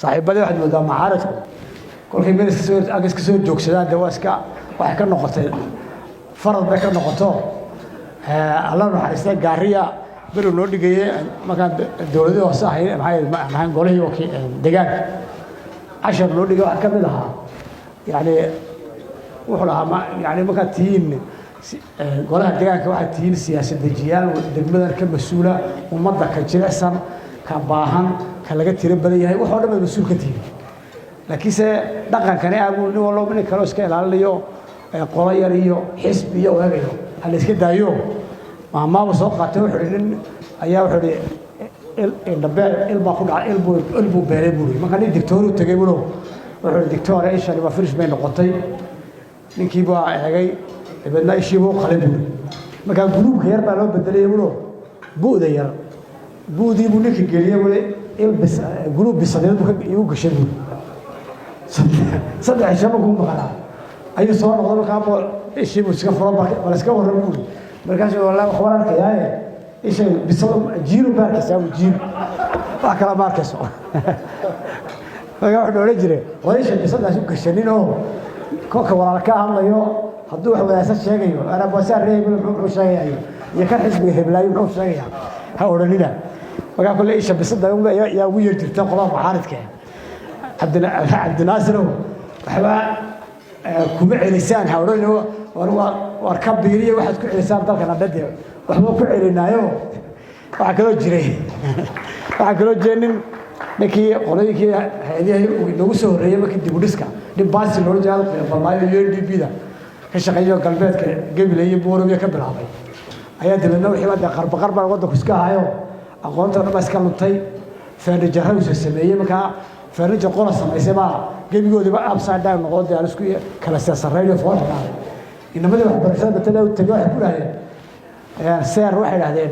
saaxiibadii waxaad moodaa macaaradku kolkay meel iska soo joogsadaan dee waa iska waxay ka noqotay farad bay ka noqoto alla naxariistay gaariya beri noo dhigayay markaan dowladii hoose ahayn maxay golihii deegaanka cashar noo dhigay wax ka mid ahaa yani wuxuu lahaa yani markaad tihiin golaha deegaanka waxaad tihiin siyaasad dejiyaal degmadan ka mas-uula ummadda ka jilicsan ka baahan ka laga tiro badan yahay waxoo dhan bay mas-uul ka tihiin laakiinse dhaqankani aagu nin walba nin kaloo iska ilaalinayo qolo yar iyo xisbi iyo waagayo ha la iska daayo maamaaba soo qaatay wuxuu yidhi nin ayaa wuxuu yidhi indhabeel ilbaa ku dhacay ilbuu beelay buu yidhi markaa nin digtooru tegay bulo wuxuu yidhi digtoore ishani waa firish bay noqotay ninkii baa eegay dabeedna ishii buu qalay buu yidhi markaa guluubka yar baa loo bedelay bulo bu'da yar bu'dii buu ninka geliyey buu guluub bisadeed buu igu gashay buu saddex shaba ku maqnaa ayuu soo noqday markaa ishii buu iska furo bal iska warran buu yidhi markaasuu wallaahi wax waan arkayaaye isha bisada jiiru baa arkaysaa jiiru wax kala ma arkayso markaa wuxuu odhan jiray war isha bisadaas u gashanin oo kolka walaal ka hadlayo hadduu wax wadaagsan sheegayo arabasaa reebel muxuu sheegayaa iyo kan xisbiga heblaayo muxuu sheegayaa ha odhanina markaa kole isha bisada yaa ugu yeer jirta qolada macaaridka cabdinaasirow waxbaa kuma celisaan ha odhanino war ka biiriya waxaad ku celisaan dalkan hadhade waxba ku celinaayo waxaa kaloo jiray ninkii qolooyinkii hay-adihii noogu soo horreeyey markii dib u dhiska nin baasi loola jeeda balmaayo iyo NDP-da ka shaqeeyo galbeedka Gebile iyo Booramiya ka bilaabay ayaa dabeedna wixii wadda qarba waddanku iska hayo aqoonta dhan iska luntay furniture uu sameeyey markaa furniture qola samaysay baa gebigoodiba upside down noqday aan isku kala saarayno foornaa inamada waxbarashada batala u tagay wax ku dhaayeen seer waxay dhahdeen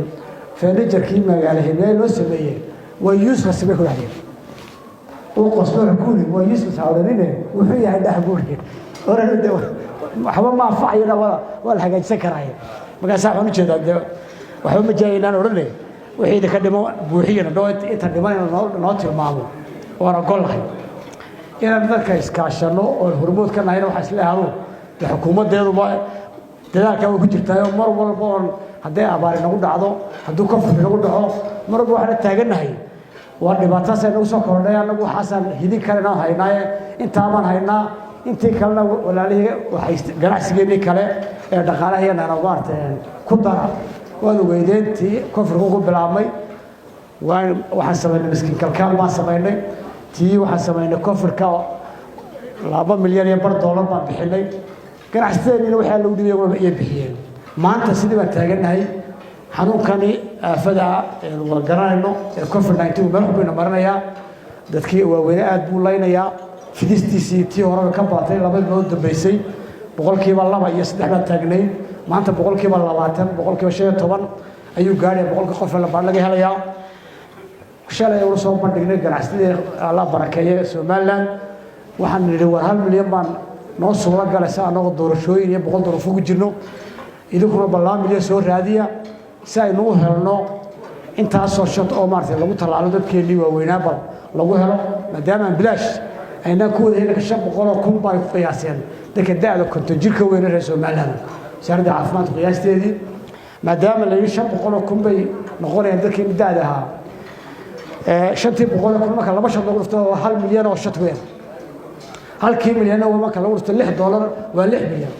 furniture-kii magaalo Hiiraan loo sameeyay way useless bay ku dhaayeen oo qosmo xukuumi way useless hawleenine wuxuu yahay dhaxbuurkii orada waxba ma faayada wala hagaajin karaay marka sax waxaan u jeedaa waxba ma jeeyaan orane wixii ka dhimo buuxiyana inta dhiman noo tilmaamo waana golahay inaan dadka iskaashano oo hormood ka nahay waxa isla hado xukuumadeeduba dadaalka uu ku jirtaayo mar walba oo haday abaar nagu dhacdo haduu ka fudud nagu dhaco mar walba waxaan taaganahay waa dhibaataas ay nagu soo kordhay anagu waxaan hidin karana haynaa inta aan haynaa intii kalena walaalihi waxay ganacsigeeni kale ee dhaqaalaheena maarteen ku dara waan weydeyntii koonfurku ku bilaabmay waxaan sameynay miskiin kalkaal baan sameynay tii waxaan sameynay koonfurka $2 milyan iyo $1 baan bixinay ganacsigeena waxa lagu dhibay iyo bixiyeen maanta sidii baan taaganahay xanuunkani aafada wada garanayno ee COVID-19 meel xubin marinaya dadkii waaweyn aad buu leynayaa fidistiisii tii hore ka baatay laba bilood dambeysay boqolkiiba 2 iyo 3 baan taagnay maanta boqolkiiba 20 boqolkiiba 15 ayuu gaaray boqolka qof laga helayaa shalay uu soo bandhignay ganacsiga alla barakeeye Soomaaliland waxaan nidhi war $1 milyan baan noo suuqa galaysa anagoo doorashooyin iyo $100 ugu jirno idinkuna $2 milyan soo raadiya si ay noo helno intaas soo shot oo maartay lagu talaalo dadkeenii waaweynaa bal lagu helo maadaama bilaash ayna ku wada helka 500,000 baa ku qiyaaseen dadka da'da konto jirka weyn ee Soomaaliland shaarida caafimaad qiyaasteedii maadaama la 500,000 bay noqonayaan dadkii da'da ahaa 500,000 marka laba shot lagu dhufto $1 milyan oo shot weyn halkii milyan oo marka lagu dhufto $6 waa $6 milyan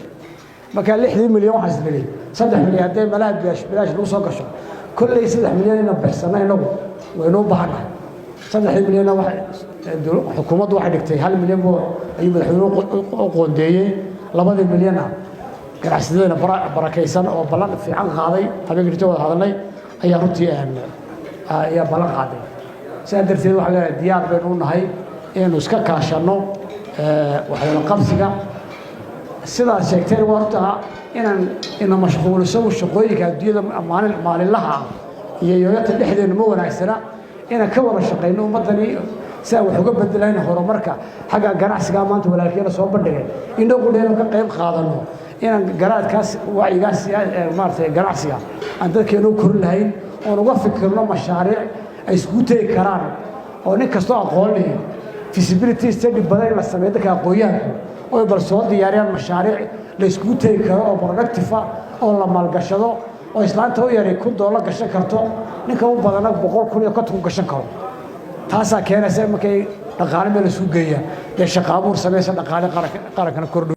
marka 6 milyan waxa isdilay 3 milyan haday malaad bilaash lagu soo gasho kulli 3 milyan ina baxsanayno waynu baahanay 3 milyan waxa xukuumaddu waxay dhigtay $1 milyan ayuu madaxweynuhu qoondeeyay 2 milyan ganacsigeena barakaysan oo balan fiican qaaday habeenkii wada hadalnay ayaa runtii ayaa balan qaaday سأدرت واحد ديار بيننا هاي إنه سكاكا شنو وحنا قبسكا السيدة سكتير ورتها إن مشغول سووا الشقوي كديدا مال الله يويات الإحدى نمو نعسنا إن كور الشقين ومدني سووا حقوق بدلين هورو مركا حاجة جناح سكامانت ولا كينا صوب بدري إنه قلنا إنه كقيم خاضنه إن جراد كاس وعي كاس مارت جناح سيا عندك كانوا كل هاي ونوقف كلنا مشاريع أسكوتي كران ونكستوا أقولي feasibility study badan la sameeyo dadka aqoonyahanku oo bal soo diyaariyaan mashaariic la isku tagi karo oo productive ah oo la maalgashado oo islaanta u yaray $1 gashan karto ninka u badana 100,000 iyo 50,000 gashan karo taasaa keenaysa markay dhaqaale meel isu geeyaan ee shaqo abuur sameeysa dhaqaale qaranka kordho